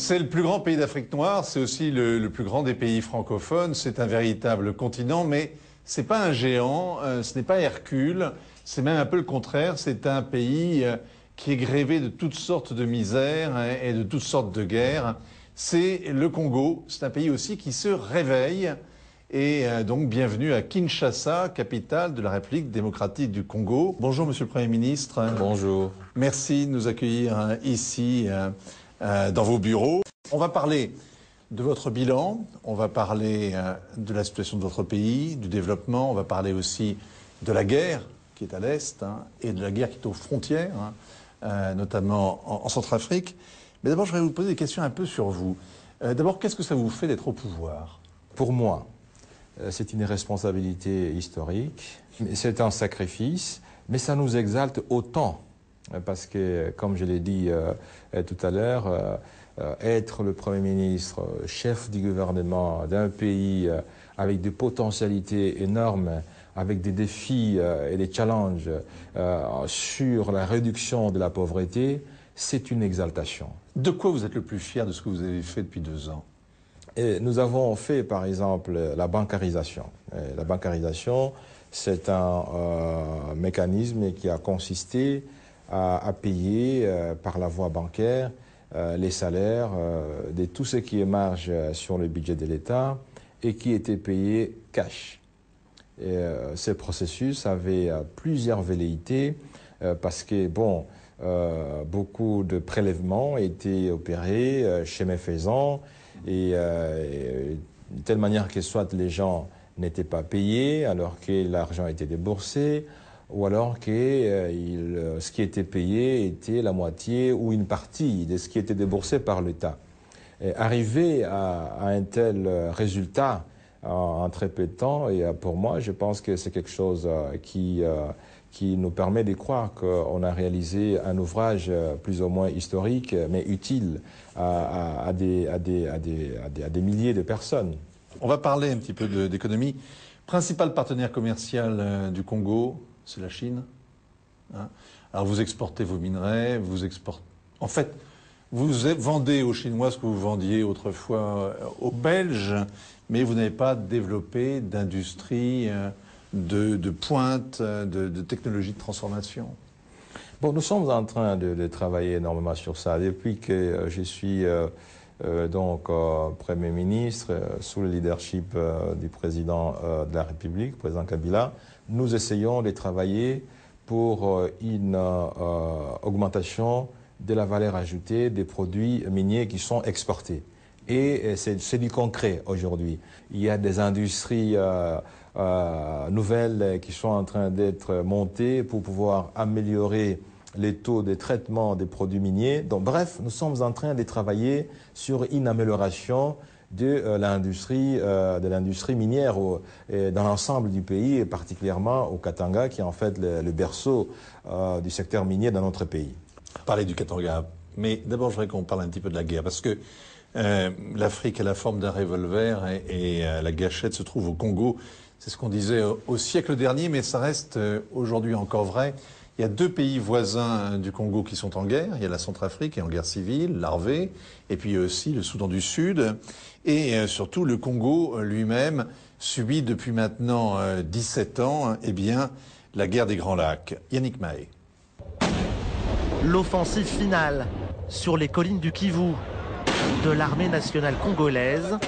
C'est le plus grand pays d'Afrique noire, c'est aussi le plus grand des pays francophones. C'est un véritable continent, mais c'est pas un géant, ce n'est pas Hercule, c'est même un peu le contraire. C'est un pays qui est grévé de toutes sortes de misères et de toutes sortes de guerres. C'est le Congo, c'est un pays aussi qui se réveille. Et donc, bienvenue à Kinshasa, capitale de la République démocratique du Congo. Bonjour, Monsieur le Premier ministre. Bonjour. Merci de nous accueillir ici dans vos bureaux. On va parler de votre bilan, on va parler de la situation de votre pays, du développement, on va parler aussi de la guerre qui est à l'Est et de la guerre qui est aux frontières, notamment en Centrafrique. Mais d'abord, je voudrais vous poser des questions un peu sur vous. D'abord, qu'est-ce que ça vous fait d'être au pouvoir? Pour moi, c'est une responsabilité historique, c'est un sacrifice, mais ça nous exalte autant. Parce que, comme je l'ai dit tout à l'heure, être le Premier ministre, chef du gouvernement d'un pays avec des potentialités énormes, avec des défis et des challenges sur la réduction de la pauvreté, c'est une exaltation. De quoi vous êtes le plus fier de ce que vous avez fait depuis 2 ans? Et nous avons fait, par exemple, la bancarisation. Et la bancarisation, c'est un mécanisme qui a consisté à payer par la voie bancaire les salaires de tout ce qui émarge sur le budget de l'État et qui était payé cash. Et, ce processus avait plusieurs velléités parce que, bon, beaucoup de prélèvements étaient opérés chemin faisant et de telle manière que soit les gens n'étaient pas payés alors que l'argent était déboursé, ou alors que ce qui était payé était la moitié ou une partie de ce qui était déboursé par l'État. Arriver à un tel résultat en très peu de temps, et pour moi, je pense que c'est quelque chose qui nous permet de croire qu'on a réalisé un ouvrage plus ou moins historique, mais utile à des milliers de personnes. On va parler un petit peu d'économie. Principal partenaire commercial du Congo, c'est la Chine. Alors vous exportez vos minerais, en fait, vous vendez aux Chinois ce que vous vendiez autrefois aux Belges, mais vous n'avez pas développé d'industrie de pointe, de technologie de transformation. Bon, nous sommes en train de travailler énormément sur ça. Depuis que je suis donc Premier ministre, sous le leadership du président de la République, président Kabila, nous essayons de travailler pour une augmentation de la valeur ajoutée des produits miniers qui sont exportés. Et c'est du concret aujourd'hui. Il y a des industries nouvelles qui sont en train d'être montées pour pouvoir améliorer les taux de traitement des produits miniers. Donc, bref, nous sommes en train de travailler sur une amélioration de l'industrie minière dans l'ensemble du pays, et particulièrement au Katanga, qui est en fait le berceau du secteur minier dans notre pays. Parler du Katanga, mais d'abord je voudrais qu'on parle un petit peu de la guerre, parce que l'Afrique a la forme d'un revolver et la gâchette se trouve au Congo. C'est ce qu'on disait au siècle dernier, mais ça reste aujourd'hui encore vrai. Il y a 2 pays voisins du Congo qui sont en guerre. Il y a la Centrafrique qui est en guerre civile, larvée, et puis aussi le Soudan du Sud. Et surtout, le Congo lui-même subit depuis maintenant 17 ans la guerre des Grands Lacs. Yannick Mahé. L'offensive finale sur les collines du Kivu de l'armée nationale congolaise.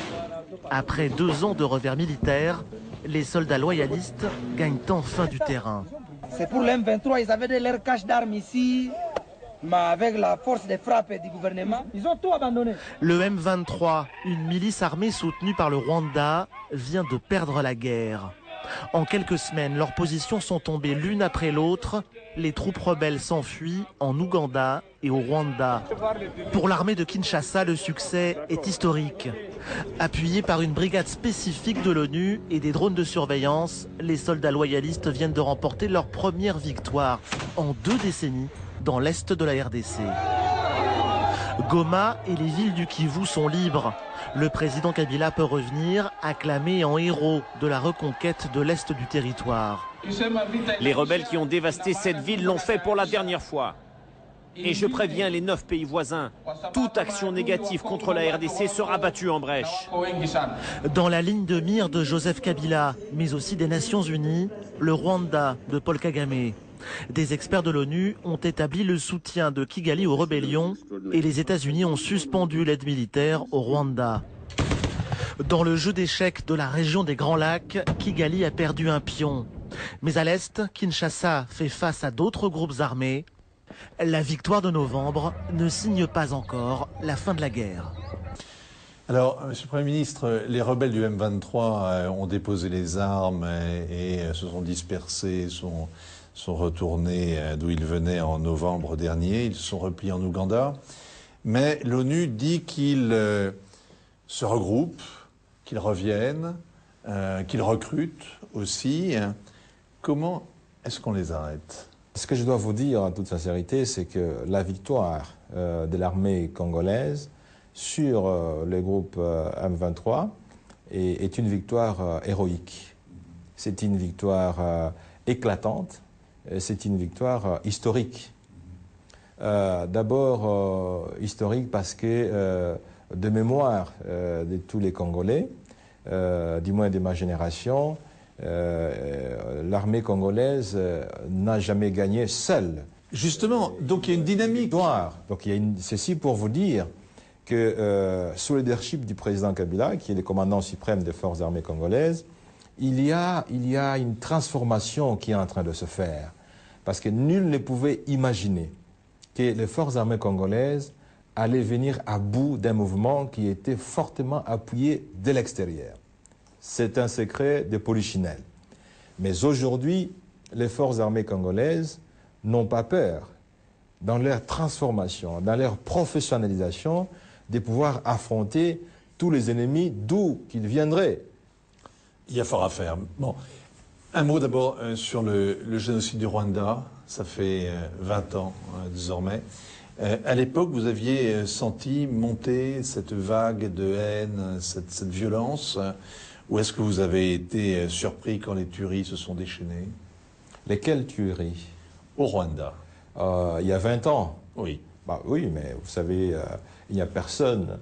Après 2 ans de revers militaires, les soldats loyalistes gagnent enfin du terrain. C'est pour l'M23, ils avaient de leur cache d'armes ici, mais avec la force de frappe du gouvernement, ils ont tout abandonné. Le M23, une milice armée soutenue par le Rwanda, vient de perdre la guerre. En quelques semaines, leurs positions sont tombées l'une après l'autre. Les troupes rebelles s'enfuient en Ouganda et au Rwanda. Pour l'armée de Kinshasa, le succès est historique. Appuyés par une brigade spécifique de l'ONU et des drones de surveillance, les soldats loyalistes viennent de remporter leur première victoire en 2 décennies dans l'est de la RDC. Goma et les villes du Kivu sont libres. Le président Kabila peut revenir, acclamé en héros de la reconquête de l'est du territoire. Les rebelles qui ont dévasté cette ville l'ont fait pour la dernière fois. Et je préviens les 9 pays voisins, toute action négative contre la RDC sera battue en brèche. Dans la ligne de mire de Joseph Kabila, mais aussi des Nations Unies, le Rwanda de Paul Kagame. Des experts de l'ONU ont établi le soutien de Kigali aux rébellions et les États-Unis ont suspendu l'aide militaire au Rwanda. Dans le jeu d'échecs de la région des Grands Lacs, Kigali a perdu un pion. Mais à l'est, Kinshasa fait face à d'autres groupes armés. La victoire de novembre ne signe pas encore la fin de la guerre. Alors, Monsieur le Premier ministre, les rebelles du M23 ont déposé les armes et se sont dispersés, sont retournés d'où ils venaient en novembre dernier. Ils se sont repliés en Ouganda. Mais l'ONU dit qu'ils se regroupent, qu'ils reviennent, qu'ils recrutent aussi. Comment est-ce qu'on les arrête ? Ce que je dois vous dire en toute sincérité, c'est que la victoire de l'armée congolaise sur les groupes M23 est une victoire héroïque. C'est une victoire éclatante, c'est une victoire historique. D'abord historique parce que de mémoire de tous les Congolais, du moins de ma génération, l'armée congolaise n'a jamais gagné seule. Justement, donc il y a une dynamique. Donc ceci pour vous dire que sous le leadership du président Kabila, qui est le commandant suprême des forces armées congolaises, il y a une transformation qui est en train de se faire. Parce que nul ne pouvait imaginer que les forces armées congolaises allaient venir à bout d'un mouvement qui était fortement appuyé de l'extérieur. C'est un secret de polichinelle. Mais aujourd'hui, les forces armées congolaises n'ont pas peur, dans leur transformation, dans leur professionnalisation, de pouvoir affronter tous les ennemis d'où qu'ils viendraient. Il y a fort à faire. Bon, un mot d'abord sur le génocide du Rwanda. Ça fait 20 ans désormais. À l'époque, vous aviez senti monter cette vague de haine, cette violence. Ou est-ce que vous avez été surpris quand les tueries se sont déchaînées? Lesquelles tueries? Au Rwanda. Il y a 20 ans. Oui. Bah, oui, mais vous savez, il n'y a personne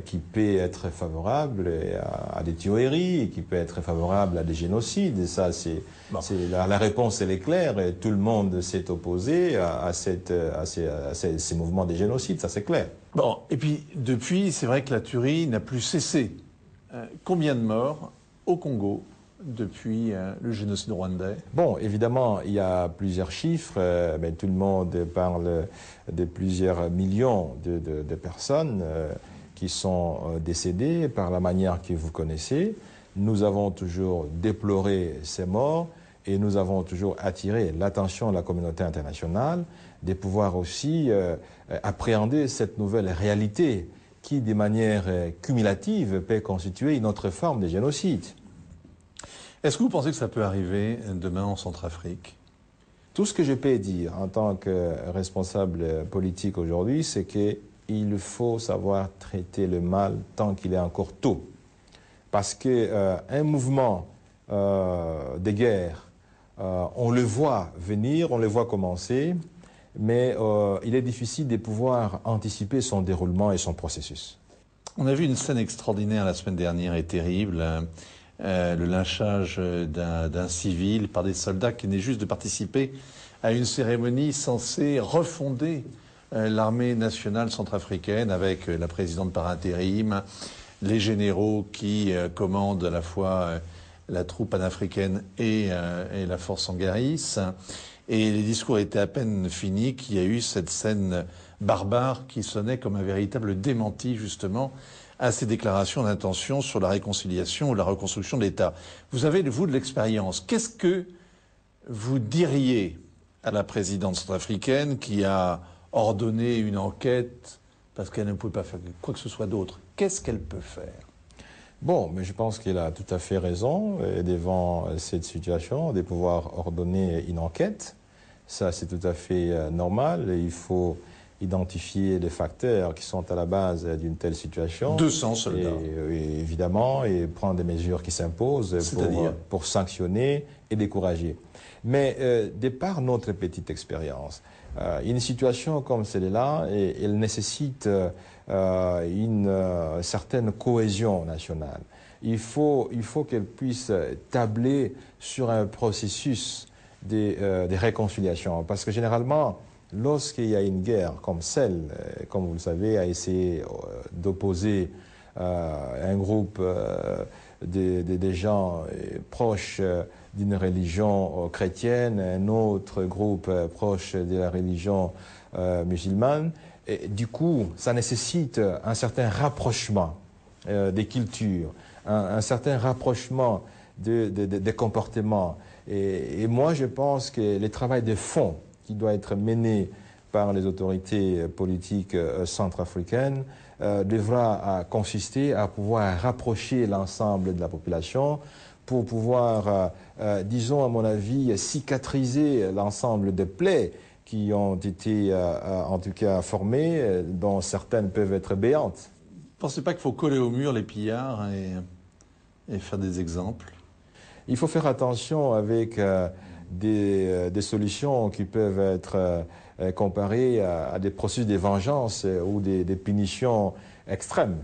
qui peut être favorable à des tueries, qui peut être favorable à des génocides. Et ça, la réponse, elle est claire. Et tout le monde s'est opposé à ces mouvements de génocide, ça c'est clair. Bon, et puis depuis, c'est vrai que la tuerie n'a plus cessé. Combien de morts au Congo depuis le génocide rwandais? Bon, évidemment, il y a plusieurs chiffres, mais tout le monde parle de plusieurs millions de personnes qui sont décédées par la manière que vous connaissez. Nous avons toujours déploré ces morts et nous avons toujours attiré l'attention de la communauté internationale de pouvoir aussi appréhender cette nouvelle réalité qui, de manière cumulative, peut constituer une autre forme de génocide. Est-ce que vous pensez que ça peut arriver demain en Centrafrique? Tout ce que je peux dire en tant que responsable politique aujourd'hui, c'est qu'il faut savoir traiter le mal tant qu'il est encore tôt. Parce qu'un mouvement de guerre, on le voit venir, on le voit commencer, mais il est difficile de pouvoir anticiper son déroulement et son processus. On a vu une scène extraordinaire la semaine dernière et terrible, le lynchage d'un civil par des soldats qui venaient juste de participer à une cérémonie censée refonder l'armée nationale centrafricaine avec la présidente par intérim, les généraux qui commandent à la fois la troupe panafricaine et la force sangaris. Et les discours étaient à peine finis qu'il y a eu cette scène barbare qui sonnait comme un véritable démenti, justement, à ces déclarations d'intention sur la réconciliation ou la reconstruction de l'État. Vous avez, vous, de l'expérience. Qu'est-ce que vous diriez à la présidente centrafricaine qui a ordonné une enquête parce qu'elle ne pouvait pas faire quoi que ce soit d'autre? Qu'est-ce qu'elle peut faire? Bon, mais je pense qu'elle a tout à fait raison devant cette situation de pouvoir ordonner une enquête. Ça, c'est tout à fait normal. Il faut identifier les facteurs qui sont à la base d'une telle situation. 200 soldats. Et évidemment, et prendre des mesures qui s'imposent pour sanctionner et décourager. Mais de par notre petite expérience, une situation comme celle-là, elle nécessite une certaine cohésion nationale. Il faut qu'elle puisse tabler sur un processus de réconciliation. Parce que généralement, lorsqu'il y a une guerre comme celle, comme vous le savez, a essayé d'opposer un groupe de gens proches d'une religion chrétienne, un autre groupe proche de la religion musulmane, et du coup, ça nécessite un certain rapprochement des cultures, un certain rapprochement des comportements. Et moi, je pense que le travail de fond qui doit être mené par les autorités politiques centrafricaines devra consister à pouvoir rapprocher l'ensemble de la population pour pouvoir, disons à mon avis, cicatriser l'ensemble des plaies qui ont été en tout cas formées, dont certaines peuvent être béantes. Vous ne pensez pas qu'il faut coller au mur les pillards et faire des exemples? Il faut faire attention avec des solutions qui peuvent être comparées à des processus de vengeance ou des punitions extrêmes.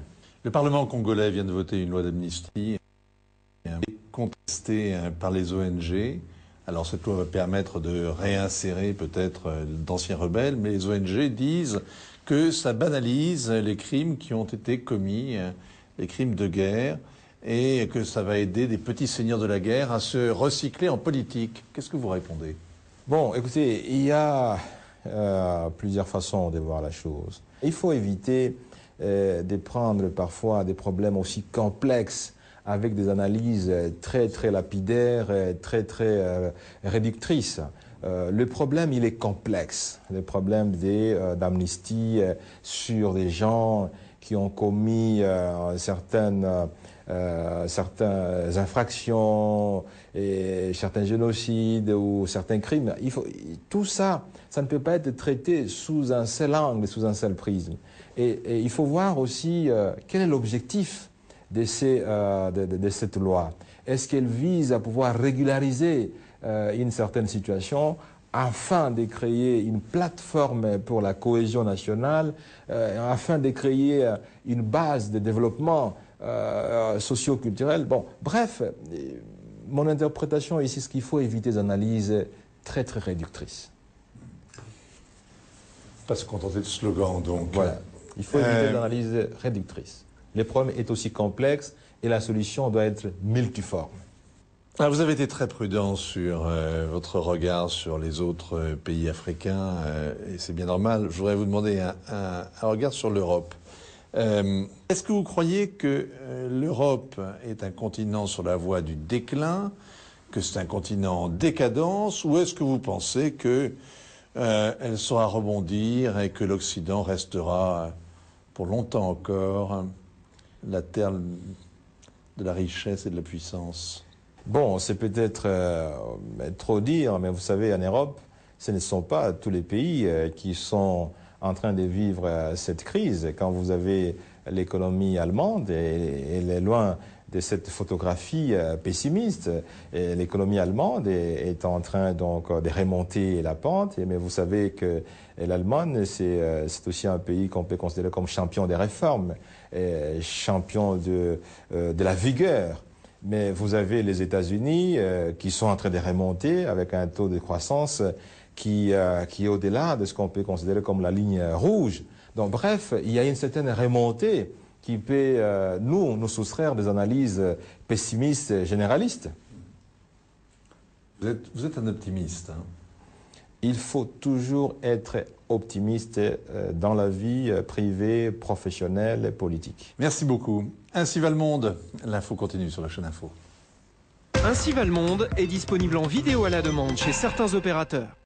Le Parlement congolais vient de voter une loi d'amnistie contestée par les ONG. Alors cette loi va permettre de réinsérer peut-être d'anciens rebelles, mais les ONG disent que ça banalise les crimes qui ont été commis, les crimes de guerre, et que ça va aider des petits seigneurs de la guerre à se recycler en politique. Qu'est-ce que vous répondez? Bon, écoutez, il y a plusieurs façons de voir la chose. Il faut éviter de prendre parfois des problèmes aussi complexes avec des analyses très lapidaires, très réductrices. Le problème, il est complexe. Le problème d'amnistie sur des gens qui ont commis certaines infractions, et certains génocides ou certains crimes. Tout ça, ça ne peut pas être traité sous un seul angle, sous un seul prisme. Et il faut voir aussi quel est l'objectif de cette loi. Est-ce qu'elle vise à pouvoir régulariser une certaine situation afin de créer une plateforme pour la cohésion nationale, afin de créer une base de développement socio-culturel? Bon, bref, mon interprétation ici, c'est qu'il faut éviter des analyses très réductrices. Pas se contenter de slogans, donc. Voilà. Il faut éviter des analyses réductrices. Le problème est aussi complexe et la solution doit être multiforme. Alors vous avez été très prudent sur votre regard sur les autres pays africains, et c'est bien normal. Je voudrais vous demander un regard sur l'Europe. Est-ce que vous croyez que l'Europe est un continent sur la voie du déclin, que c'est un continent en décadence, ou est-ce que vous pensez que elle saura rebondir et que l'Occident restera pour longtemps encore la terre de la richesse et de la puissance? Bon, c'est peut-être trop dire, mais vous savez, en Europe, ce ne sont pas tous les pays qui sont en train de vivre cette crise. Quand vous avez l'économie allemande, et elle est loin de cette photographie pessimiste, l'économie allemande est en train donc de remonter la pente, mais vous savez que l'Allemagne, c'est aussi un pays qu'on peut considérer comme champion des réformes, champion de la vigueur. Mais vous avez les États-Unis qui sont en train de remonter avec un taux de croissance qui est au-delà de ce qu'on peut considérer comme la ligne rouge. Donc bref, il y a une certaine remontée qui peut nous soustraire des analyses pessimistes généralistes. Vous êtes un optimiste, hein? Il faut toujours être optimiste dans la vie privée, professionnelle et politique. Merci beaucoup. Ainsi va le monde. L'info continue sur la chaîne Info. Ainsi va le monde est disponible en vidéo à la demande chez certains opérateurs.